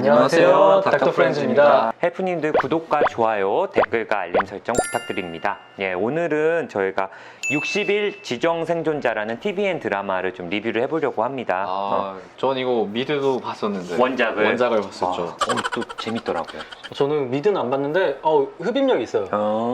안녕하세요, 닥터 프렌즈입니다. 헬프님들 구독과 좋아요, 댓글과 알림 설정 부탁드립니다. 예, 오늘은 저희가 60일 지정생존자라는 TVN 드라마를 좀 리뷰를 해보려고 합니다. 전 이거 미드도 봤었는데 원작을 봤었죠. 또 재밌더라고요. 저는 미드는 안 봤는데 흡입력이 있어요.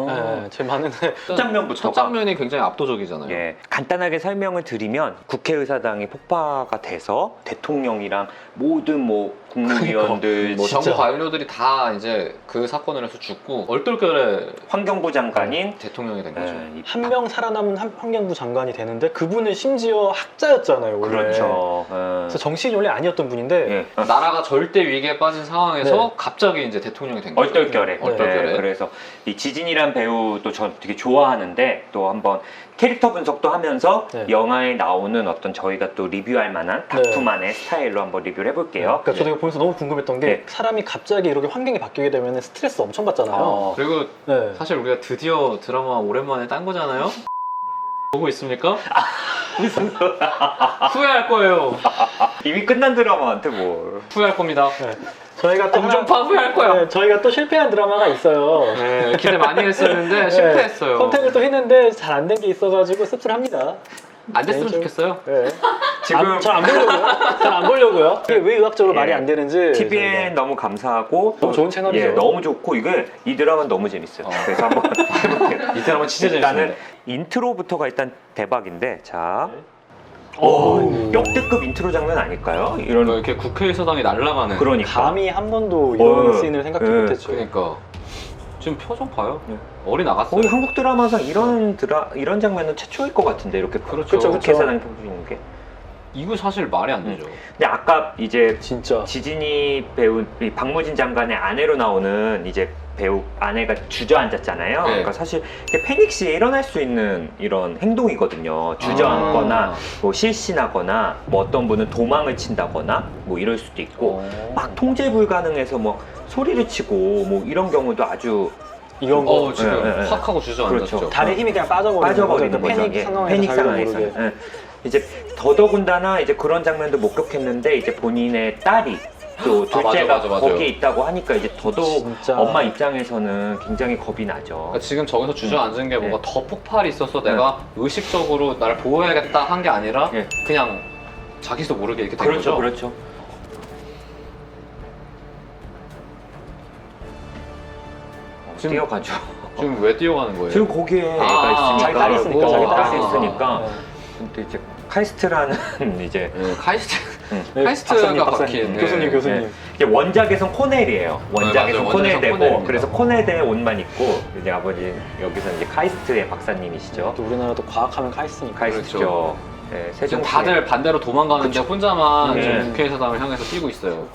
네, 제일 많은데 첫 장면부터 첫 장면이 굉장히 압도적이잖아요. 예, 간단하게 설명을 드리면 국회의사당이 폭파가 돼서 대통령이랑 모든 국무위원들, 정부 관료들이 다 이제 그 사건을 해서 죽고 얼떨결에 환경부 장관인 대통령이 된 거죠. 한 명 살아남은 환경부 장관이 되는데 그분은 심지어 학자였잖아요, 원래. 그렇죠. 그래서 정치인이 원래 아니었던 분인데 예. 나라가 절대 위기에 빠진 상황에서 네. 갑자기 이제 대통령이 된 거죠. 얼떨결에. 얼떨결에. 네, 그래서 이 지진이란 배우도 전 되게 좋아하는데 또 한번 캐릭터 분석도 하면서 네. 영화에 나오는 어떤 저희가 또 리뷰할 만한 닥투만의 스타일로 한번 리뷰를 해볼게요. 그러니까 저도 이거 보면서 너무 궁금했던 게 네. 사람이 갑자기 이렇게 환경이 바뀌게 되면 스트레스 엄청 받잖아요. 그리고 네. 사실 우리가 드디어 드라마 오랜만에 딴 거잖아요. 보고 있습니까? 후회할 거예요. 이미 끝난 드라마한테 뭘. 후회할 겁니다. 네. 저희가 또 공중파 후회할 거야. 네, 저희가 또 실패한 드라마가 있어요. 네, 기대 많이 했었는데 실패했어요. 컨택을 또 했는데 잘 안 된 게 있어가지고 씁쓸합니다. 안 됐으면 좀- 좋겠어요. 네. 지금 잘 안 보려고요. 잘 안 보려고요. 이게 왜 의학적으로 예. 말이 안 되는지. TVN 너무 감사하고 너무 좋은 채널이죠. 예, 너무 좋고 이 드라마는 너무 재밌어요. 그래서 한번 해볼게요. 이 드라마 진짜 일단은 재밌습니다. 인트로부터가 일단 대박인데 자. 오. 역대급 인트로 장면 아닐까요? 이런 이렇게 국회의사당이 날아가는. 그러니까 감히 한 번도 이런 씬을 생각도 네. 못했죠. 그러니까 지금 표정 봐요. 네. 어리 나갔어요. 거의 한국 드라마상 이런 장면은 최초일 것 같은데 이렇게 그렇죠. 국회의사당 보여주는 게. 이거 사실 말이 안 되죠. 근데 아까 이제 진짜. 지진이 배우 이 박무진 장관의 아내로 나오는 이제 배우 아내가 주저앉았잖아요. 네. 그러니까 사실 이게 패닉 시에 일어날 수 있는 이런 행동이거든요. 주저앉거나 뭐 실신하거나 뭐 어떤 분은 도망을 친다거나 뭐 이럴 수도 있고 막 통제 불가능해서 뭐 소리를 치고 뭐 이런 경우도 아주 이런 거. 지금 네, 네. 확 하고 주저앉았죠. 그렇죠. 다리 힘이 그냥 빠져버리는 거죠. 패닉 예, 상황에서 패닉 자기도 상황에서. 모르게. 예. 이제 더더군다나 이제 그런 장면도 목격했는데 이제 본인의 딸이 또 둘째가 맞아. 거기에 있다고 하니까 이제 더더욱 진짜. 엄마 입장에서는 굉장히 겁이 나죠. 그러니까 지금 저기서 주저앉은 게 뭔가 더 폭발이 있어서 내가 네. 의식적으로 나를 보호해야겠다 한 게 아니라 예. 그냥 자기도 모르게 이렇게 된 그렇죠, 거죠. 그렇죠. 지금- 뛰어가죠. 지금 왜 뛰어가는 거예요? 지금 거기에 애가 있으니까 자기 딸이 있으니까, 자기 딸이 있으니까. 네. 근데 이제 카이스트라는 이제 네, 카이스트 네, 카이스트가 박사님. 박힌, 네. 교수님. 네. 이게 원작에선 코넬이에요. 원작에서 맞아요. 코넬 원작에선 되고 코넬입니다. 그래서 코넬대 옷만 입고 이제 아버지 여기서 이제 카이스트의 박사님이시죠. 또 우리나라도 과학하면 카이스트니까. 카이스트죠. 네, 지금 세종 다들 반대로 도망가는데 혼자만 네. 지금 국회의사당을 향해서 뛰고 있어요.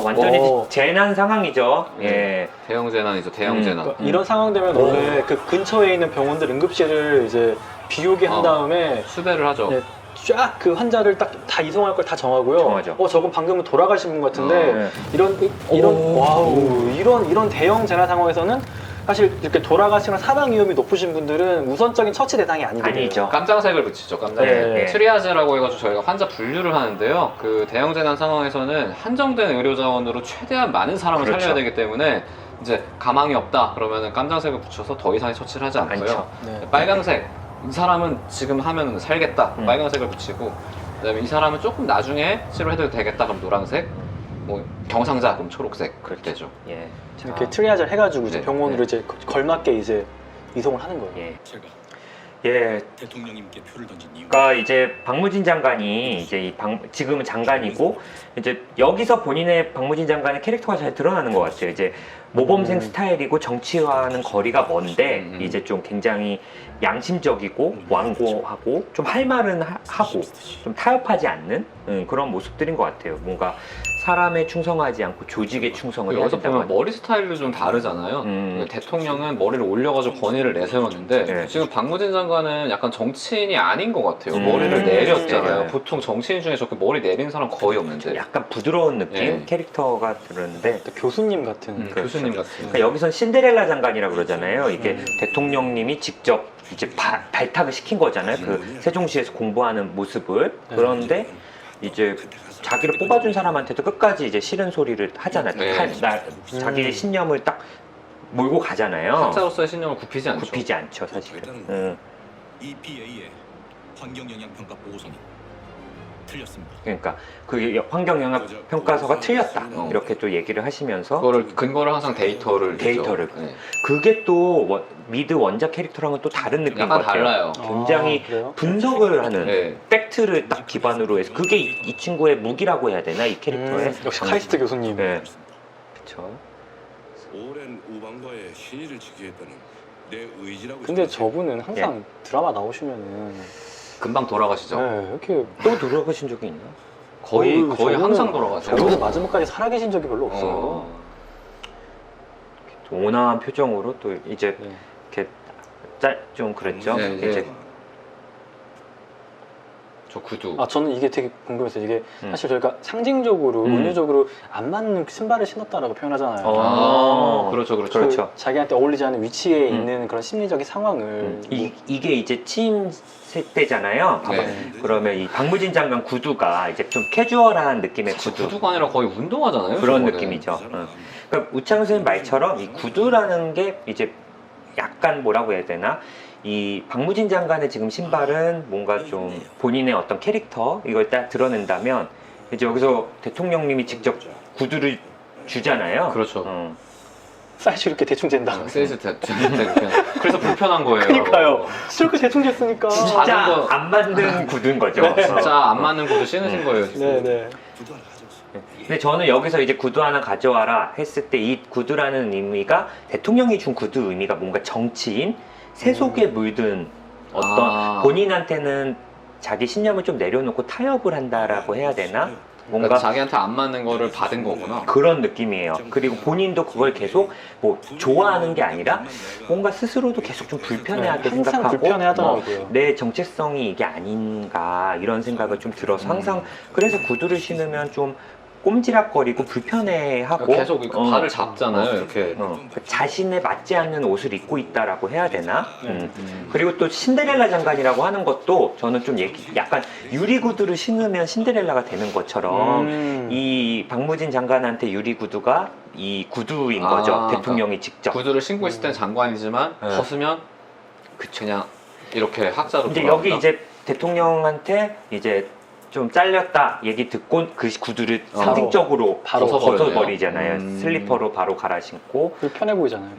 완전히 오. 재난 상황이죠. 네. 예. 대형 재난이죠, 대형 재난. 그러니까 이런 상황 되면 원래 그 근처에 있는 병원들 응급실을 이제 비우게 한 다음에 수배를 하죠. 네, 쫙 그 환자를 딱 다 이송할 걸 다 정하고요. 정하죠. 저건 방금은 돌아가신 분 같은데 네. 이런 와우 이런 대형 재난 상황에서는 사실 이렇게 돌아가시거나 사망 위험이 높으신 분들은 우선적인 처치 대상이 아니거든요. 아니죠. 깜장색을 붙이죠, 깜장색. 네. 트리아제라고 해가지고 저희가 환자 분류를 하는데요. 그 대형 재난 상황에서는 한정된 의료 자원으로 최대한 많은 사람을 그렇죠. 살려야 되기 때문에 이제 가망이 없다 그러면은 깜장색을 붙여서 더 이상의 처치를 하지 않고요. 않죠. 네. 빨강색 이 사람은 지금 하면 살겠다 음. 빨강색을 붙이고 그다음에 이 사람은 조금 나중에 치료해도 되겠다 그럼 노란색 뭐 경상자 그럼 초록색 그렇게 되죠. 예. 이렇게 트리아지를 해가지고 이제 네, 병원으로 네. 이제 걸맞게 이제 이송을 하는 거예요. 예. 제가 예. 대통령님께 표를 던진 이유가 그러니까 이제 박무진 장관이 이제 지금은 장관이고 이제 여기서 본인의 박무진 장관의 캐릭터가 잘 드러나는 것 같아요. 이제 모범생 스타일이고 정치와는 거리가 먼데 이제 좀 굉장히 양심적이고 완고하고 좀 할 말은 하고 좀 타협하지 않는 그런 모습들인 것 같아요. 뭔가 사람에 충성하지 않고 조직에 충성을 해야 여기서 된다고 보면 머리 스타일도 좀 다르잖아요. 대통령은 머리를 올려가지고 권위를 내세웠는데 네. 지금 박무진 장관은 약간 정치인이 아닌 것 같아요. 음. 머리를 내렸잖아요. 네. 보통 정치인 중에 저렇게 머리 내린 사람 거의 없는데 약간 부드러운 느낌 네. 캐릭터가 들었는데 또 교수님 같은. 그렇죠. 교수님 같은. 그러니까 여기선 신데렐라 장관이라 그러잖아요. 이게 대통령님이 직접 이제 발탁을 시킨 거잖아요. 그 세종시에서 공부하는 모습을. 그런데 이제 자기를 뽑아준 사람한테도 끝까지 이제 싫은 소리를 하잖아요. 네. 자기의 신념을 딱 몰고 가잖아요. 학자로서의 신념을 굽히지 않죠. 굽히지 않죠, 사실은. 일단은 EPA의 환경 영향 평가 보고서는 틀렸습니다. 그러니까 그 환경 영향 평가서가 틀렸다. 어. 이렇게 또 얘기를 하시면서 그거를 근거를 항상 데이터를 데이터를. 내죠. 네. 그게 또 미드 원작 캐릭터랑은 또 다른 느낌인 것 약간 같아요. 달라요. 굉장히 아, 그래요? 분석을 하는 네. 팩트를 딱 기반으로 해서 그게 이 친구의 무기라고 해야 되나 이 캐릭터의 역시 카이스트 교수님. 네. 그렇죠. 오랜 우방과의 신의를 지키겠다는 내 의지라고. 근데 생각해. 저분은 항상 드라마 나오시면은 금방 돌아가시죠. 네, 이렇게 또 돌아가신 적이 있나? 거의 저분은- 항상 돌아가세요. 저분은 마지막까지 살아계신 적이 별로 없어요. 어. 온화한 표정으로 또 이제 네. 이렇게 좀 그랬죠. 네, 네. 이제 저 구두. 아 저는 이게 되게 궁금했어요. 이게 음. 사실 저희가 상징적으로 음. 은유적으로 안 맞는 신발을 신었다라고 표현하잖아요. 어. 그렇죠, 그렇죠. 그렇죠. 자기한테 어울리지 않는 위치에 음. 있는 그런 심리적인 상황을 이게 이제 침세 때잖아요. 봐봐. 네. 그러면 이 박무진 장관 구두가 이제 좀 캐주얼한 느낌의 구두. 구두가 아니라 거의 운동화잖아요. 그런 저거는. 느낌이죠. 그러니까 우창 선생님 말처럼 이 구두라는 게 이제 약간 뭐라고 해야 되나? 이 박무진 장관의 지금 신발은 뭔가 좀 본인의 어떤 캐릭터 이걸 딱 드러낸다면 이제 여기서 대통령님이 직접 구두를 주잖아요. 그렇죠. 사이즈 이렇게 대충 잰다. 세이즈 그래서 불편한 거예요. 그러니까요. 저렇게 대충 쟀으니까. 진짜 작은 거. 안 만든 구두인 거죠. 진짜 안 맞는 구두 신으신 거예요. 지금. 네네. 구두 하나 가져왔어. 근데 저는 여기서 이제 구두 하나 가져와라 했을 때 이 구두라는 의미가 대통령이 준 구두 의미가 뭔가 정치인 세속에 물든 어떤 아. 본인한테는 자기 신념을 좀 내려놓고 타협을 한다라고 해야 되나? 뭔가 뭔가 자기한테 안 맞는 거를 받은 거구나. 그런 느낌이에요. 그리고 본인도 그걸 계속 뭐 좋아하는 게 아니라 뭔가 스스로도 계속 좀 불편해하게 항상 생각하고 불편해하더라고요. 내 정체성이 이게 아닌가 이런 생각을 좀 들어서 항상 그래서 구두를 신으면 좀 꼼지락거리고 불편해하고 계속 이렇게 발을 잡잖아요. 이렇게. 자신에 맞지 않는 옷을 입고 있다라고 해야 되나? 네. 그리고 또 신데렐라 장관이라고 하는 것도 저는 좀 약간 유리 구두를 신으면 신데렐라가 되는 것처럼 이 박무진 장관한테 유리 구두가 이 구두인 거죠. 아, 대통령이 직접. 구두를 신고 있을 땐 장관이지만 네. 벗으면 그냥 이렇게 학자로 이제 돌아온다. 여기 이제 대통령한테 이제 좀 잘렸다 얘기 듣고 그 구두를 바로, 상징적으로 바로 벗어버리잖아요. 음. 슬리퍼로 바로 갈아 신고. 불편해 보이잖아요.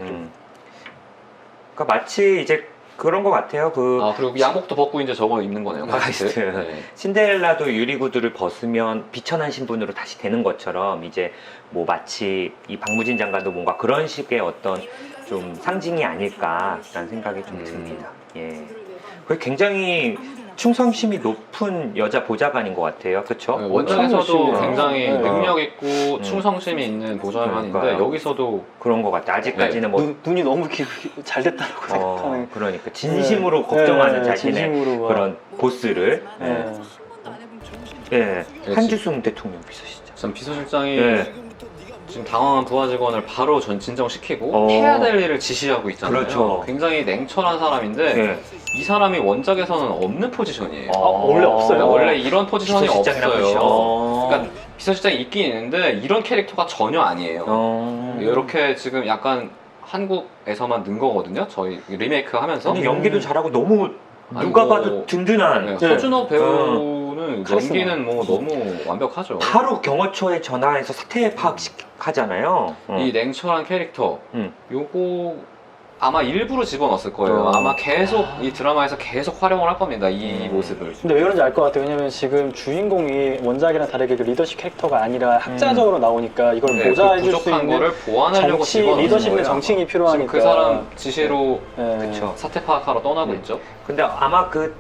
그러니까 마치 이제 그런 것 같아요. 아 그리고 양복도 벗고 이제 저거 입는 거네요. 카이스트. 네. 신데렐라도 유리 구두를 벗으면 비천한 신분으로 다시 되는 것처럼 이제 뭐 마치 이 박무진 장관도 뭔가 그런 식의 어떤 좀 상징이 아닐까라는 생각이 좀 듭니다. 예. 그게 굉장히 충성심이 높은 여자 보좌관인 것 같아요. 그렇죠? 네, 원작에서도 충성심이요. 굉장히 네. 능력 있고 충성심이 있는 보좌관인데 그러니까요. 여기서도 그런 것 같아요. 아직까지는 뭐 눈이 너무 잘 됐다라고 생각하는. 그러니까 진심으로 걱정하는 네, 자신의 진심으로 막. 그런 보스를 네. 예. 그렇지. 한지숭 대통령 비서시죠. 전 비서실장이 네. 지금 당황한 부하 직원을 바로 진정시키고 어. 해야 될 일을 지시하고 있잖아요. 그렇죠. 굉장히 냉철한 사람인데 예. 이 사람이 원작에서는 없는 포지션이에요. 원래 없어요? 원래 이런 포지션이 비서실장이라고 없어요. 그러시죠. 그러니까 비서실장이 있긴 있는데 이런 캐릭터가 전혀 아니에요. 이렇게 지금 약간 한국에서만 는 거거든요. 저희 리메이크 하면서. 근데 연기도 잘하고 너무 아니, 누가 뭐, 봐도 든든한 네, 허준호 배우는 카리스마. 연기는 뭐 너무 완벽하죠. 하루 경호처에 전화해서 사태 파악하잖아요. 이 냉철한 캐릭터 음. 요거 아마 일부러 집어넣었을 거예요. 아마 계속 이 드라마에서 계속 활용을 할 겁니다. 이 모습을. 근데 왜 그런지 알 것 같아요. 왜냐면 지금 주인공이 원작이랑 다르게 그 리더십 캐릭터가 아니라 학자적으로 나오니까 이걸 네, 보좌해줄 그 수 부족한 있는 거를 보완하려고 정치, 집어넣은 리더십 있는 거예요. 정치인이 지금 필요하니까. 그 사람 지시로 네. 그쵸. 사태 파악하러 떠나고 있죠. 근데 아마 그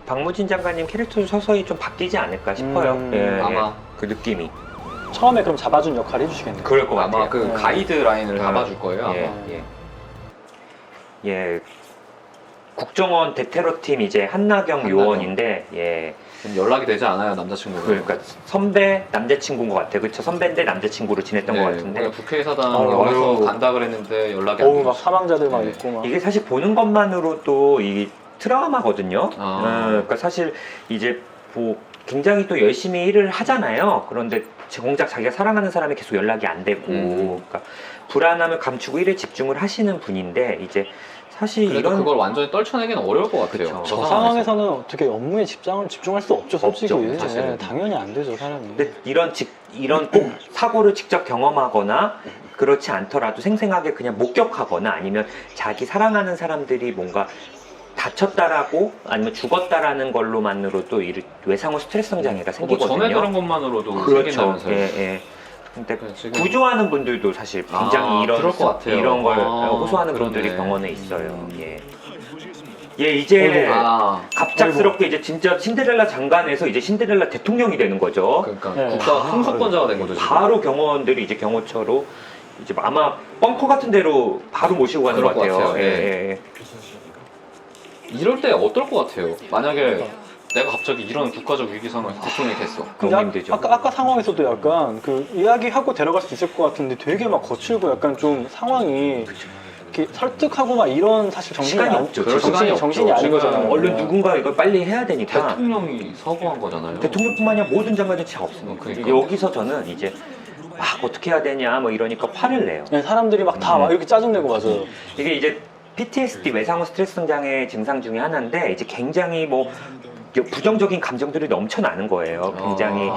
박무진 장관님 캐릭터도 서서히 좀 바뀌지 않을까 싶어요. 예, 아마. 그 느낌이. 처음에 그럼 잡아준 역할을 해주시겠네요. 그럴 것 아마 같아요. 그 네. 가이드 라인을 네. 잡아줄 거예요. 아마. 예. 국정원 대테러팀 이제 한나경 한나경. 요원인데 예. 지금 연락이 되지 않아요, 남자친구가. 그러니까 선배 남자친구인 것 같아요. 그쵸? 선배인데 남자친구로 지냈던 것 원래 같은데 국회의사당 아유. 여기서 간다 그랬는데 연락이 안 어우 되죠. 막 사망자들 막 네. 있고 막. 이게 사실 보는 것만으로도 이 트라우마거든요. 아. 그러니까 사실 이제 뭐 굉장히 또 열심히 일을 하잖아요. 그런데 정작 자기가 사랑하는 사람이 계속 연락이 안 되고, 그러니까 불안함을 감추고 일에 집중을 하시는 분인데 이제 사실 그래도 이런 그걸 완전히 떨쳐내기는 어려울 것 같아요. 그쵸. 저 상황에서는 어떻게 업무에 집중할 수 없죠, 솔직히. 없죠, 사실은. 당연히 안 되죠, 사람이. 근데 이런 꼭 사고를 직접 경험하거나 그렇지 않더라도 생생하게 그냥 목격하거나 아니면 자기 사랑하는 사람들이 뭔가 다쳤다라고 아니면 죽었다라는 걸로만으로도 외상후 스트레스성 장애가 뭐 생기거든요. 전에 들은 것만으로도 그렇죠. 생긴다면서요. 예, 예. 근데 네, 지금- 구조하는 분들도 사실 굉장히 그럴 것 같아요. 이런 걸 아, 호소하는 그러네. 분들이 병원에 있어요. 예. 예, 이제 아, 갑작스럽게 이제 진짜 신데렐라 장관에서 이제 신데렐라 대통령이 되는 거죠. 그러니까 네. 국가 통수권자가 된 거죠. 지금. 바로 경호원들이 이제 경호처로 이제 아마 벙커 같은 데로 바로 모시고 가는 것 그럴 것 같아요. 같아요. 예, 예. 이럴 때 어떨 것 같아요? 만약에 내가 갑자기 이런 국가적 위기 상황에서 대통령이 됐어. 근데 너무 힘들죠. 아까 상황에서도 약간 그 이야기하고 데려갈 수 있을 것 같은데 되게 막 거칠고 약간 좀 상황이 이렇게 설득하고 막 이런 사실 정신이 시간이 안- 없죠. 그럴 시간이 정신이 없죠. 아닌 지금 거잖아요. 얼른 누군가 이걸 빨리 해야 되니까 대통령이 서거한 거잖아요. 대통령뿐만 아니라 모든 장관들 다 없습니다. 그러니까. 여기서 저는 이제 막 어떻게 해야 되냐 뭐 이러니까 화를 내요. 네, 사람들이 막 다 막 이렇게 짜증내고 맞아요. 이게 이제 PTSD 외상후 스트레스성 장애 증상 중에 하나인데 이제 굉장히 뭐 부정적인 감정들이 넘쳐나는 거예요. 굉장히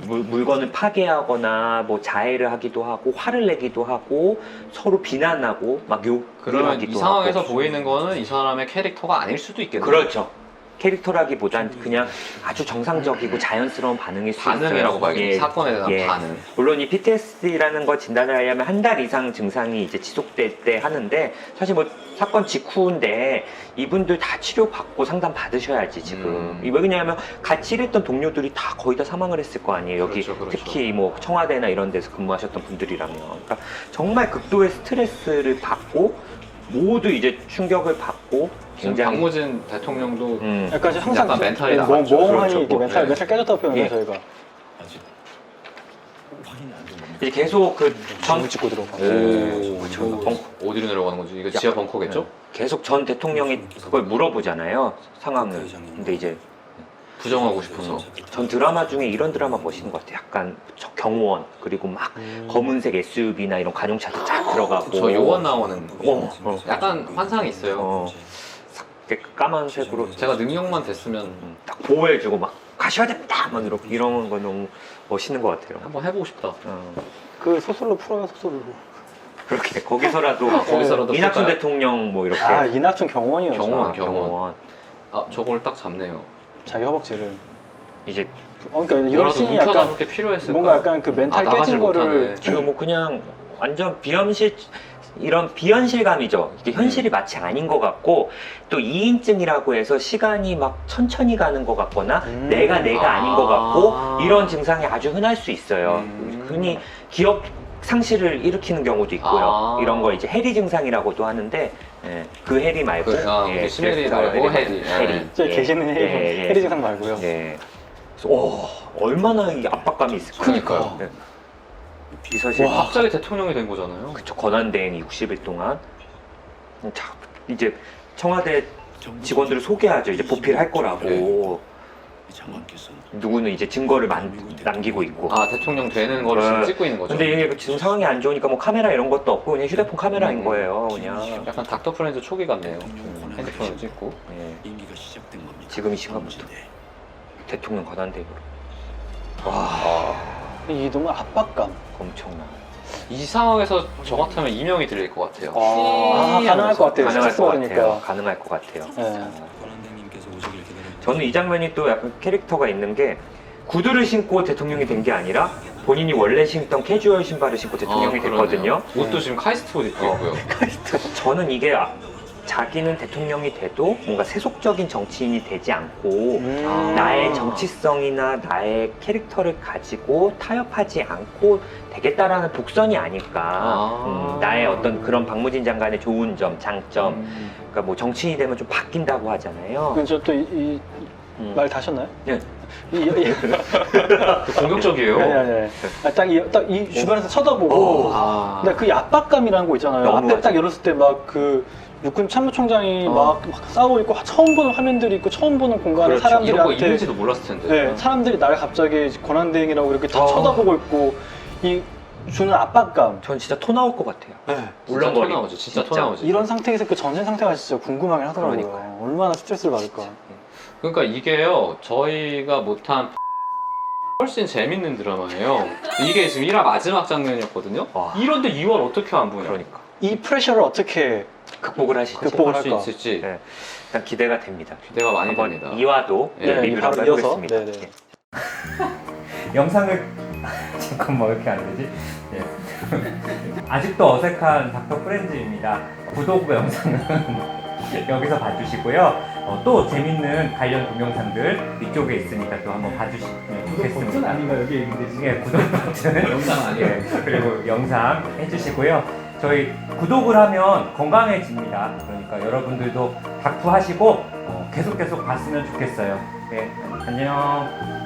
물건을 파괴하거나 뭐 자해를 하기도 하고 화를 내기도 하고 서로 비난하고 막 욕을 그러면 하기도 이 상황에서 하고. 보이는 거는 이 사람의 캐릭터가 아닐 수도 있겠네요. 그렇죠. 캐릭터라기보단 그냥 아주 정상적이고 자연스러운 반응일 수 있어요. 반응이라고 봐야겠네요. 예. 사건에 대한 예. 반응. 물론 이 PTSD라는 거 진단을 하려면 한 달 이상 증상이 이제 지속될 때 하는데 사실 뭐 사건 직후인데 이분들 다 치료받고 상담 받으셔야지 지금. 왜 그러냐면 같이 일했던 동료들이 다 거의 다 사망을 했을 거 아니에요. 여기 그렇죠, 그렇죠. 특히 뭐 청와대나 이런 데서 근무하셨던 분들이라면. 그러니까 정말 극도의 스트레스를 받고 모두 이제 충격을 받고 지금 굉장히 박무진 대통령도 약간 항상 약간 멘탈이 네, 나갔죠. 멍하니 그렇죠. 이렇게 네. 멘탈 깨졌다고 표현해요, 예. 저희가. 확인 안 되는 이제 계속 그 전부 찍고 들어가. 오, 그렇죠. 벙커 어디로 내려가는 거지? 이거 지하 벙커겠죠? 계속 전 대통령이 그걸 물어보잖아요. 상황을. 근데 이제 부정하고 싶어서. 전 드라마 중에 이런 드라마 멋있는 것 같아요. 약간 저 경호원 그리고 막 검은색 SUV나 이런 관용차도 쫙 들어가고. 저 요원 나오는 어. 약간 환상이 있어요. 싹 이렇게 까만색으로 제가 능력만 됐으면 딱 보호해주고 막 가셔야 됩니다. 막 이렇게 이런 거 너무 멋있는 것 같아요. 한번 해보고 싶다. 그 소설로 풀어요, 소설로. 그렇게 거기서라도 거기서라도 이낙순 풀까요? 대통령 뭐 이렇게 아, 이낙춘 경원이었어. 경호원. 아 저걸 딱 잡네요. 자기 허벅지를. 이제 그러니까 이런 뭐라도 씬이 뭉쳐다 약간 그렇게 필요했을까? 뭔가 약간 그 멘탈 나가질 깨진 거를 못하네. 지금 뭐 그냥 완전 이런 비현실감이죠. 이게 현실이 마치 아닌 것 같고 또 2인증이라고 해서 시간이 막 천천히 가는 것 같거나 내가 아닌 것 같고 이런 증상이 아주 흔할 수 있어요. 흔히 기억 상실을 일으키는 경우도 있고요. 이런 거 이제 해리 증상이라고도 하는데 예, 그 해리 말고 그 시메리 말고 해리. 해리. 저 계시는 예. 해리 증상 말고요. 예. 그래서 얼마나 이 압박감이 있을까. 그러니까요. 예. 비서실 와, 갑자기 대통령이 된 거잖아요. 그쵸, 권한대행 60일 동안 자, 이제 청와대 직원들을 소개하죠. 이제 보필 할 거라고. 장관께서는 누구는 이제 증거를 남기고 있고. 아 대통령 되는 거를 지금 찍고 있는 거죠. 근데 이게 지금 상황이 안 좋으니까 뭐 카메라 이런 것도 없고 그냥 휴대폰 카메라인 거예요. 그냥. 약간 닥터 프렌즈 초기 같네요. 핸드폰을 찍고. 예, 임기가 시작된 겁니다. 지금 이 시간부터 대통령 권한대행으로. 이 너무 압박감. 엄청나. 이 상황에서 저 같으면 이명이 들릴 것 같아요. 가능할 것 같아요. 가능할 스트레스 것 받으니까. 같아요. 가능할 것 같아요. 네. 권한대행님께서 오시길 기다려. 저는 이 장면이 또 약간 캐릭터가 있는 게 구두를 신고 대통령이 된 게 아니라 본인이 원래 신던 캐주얼 신발을 신고 대통령이 됐거든요. 옷도 지금 카이스트 옷 입고 있고요. 저는 이게 자기는 대통령이 돼도 뭔가 세속적인 정치인이 되지 않고 나의 정치성이나 나의 캐릭터를 가지고 타협하지 않고 되겠다라는 독선이 아닐까. 나의 어떤 그런 박무진 장관의 좋은 점, 장점. 그러니까 뭐 정치인이 되면 좀 바뀐다고 하잖아요. 그래서 또 이 말 다셨나요? 네. 공격적이에요. 네. 딱이 주변에서 쳐다보고. 근데 그 압박감이라는 거 있잖아요. 너무 앞에 맞아. 딱 열었을 때 막 그 육군 참모총장이 막 싸우고 있고 처음 보는 화면들이 있고 처음 보는 공간에 그렇죠. 이런 거 사람들한테 있는지도 몰랐을 텐데. 네, 사람들이 나를 갑자기 권한대행이라고 이렇게 다 쳐다보고 있고 이 주는 압박감. 전 진짜 토 나올 것 같아요. 네. 진짜 토 울렁거리고. 나오지. 진짜 토 나오지. 이런 상태에서 그 전신 상태가 진짜 궁금하긴 하더라고요. 그러니까요. 얼마나 스트레스를 받을까. 그러니까 이게요, 저희가 못한 훨씬 재밌는 드라마예요. 이게 지금 1화 마지막 장면이었거든요. 와. 이런데 2월 어떻게 안 보냐? 그러니까 이 프레셔를 어떻게 극복을 하시죠. 극복을 할 수 할까? 있을지 네. 일단 기대가 됩니다. 기대가 많이 한번 됩니다. 2화도 네, 리뷰를 바로 한번 이어서. 해보겠습니다. 네네. 예. 영상을 잠깐만 왜 이렇게 안 되지? 예. 아직도 어색한 닥터 프렌즈입니다. 구독 영상은 여기서 봐주시고요. 또 재밌는 관련 동영상들 위쪽에 있으니까 또 한번 봐주시면 좋겠습니다. 버튼 아닌가 여기 있는데 예, 구독 버튼 영상 아니에요. 예, 그리고 영상 해주시고요. 저희 구독을 하면 건강해집니다. 그러니까 여러분들도 닥터 하시고 계속 봤으면 좋겠어요. 예, 안녕.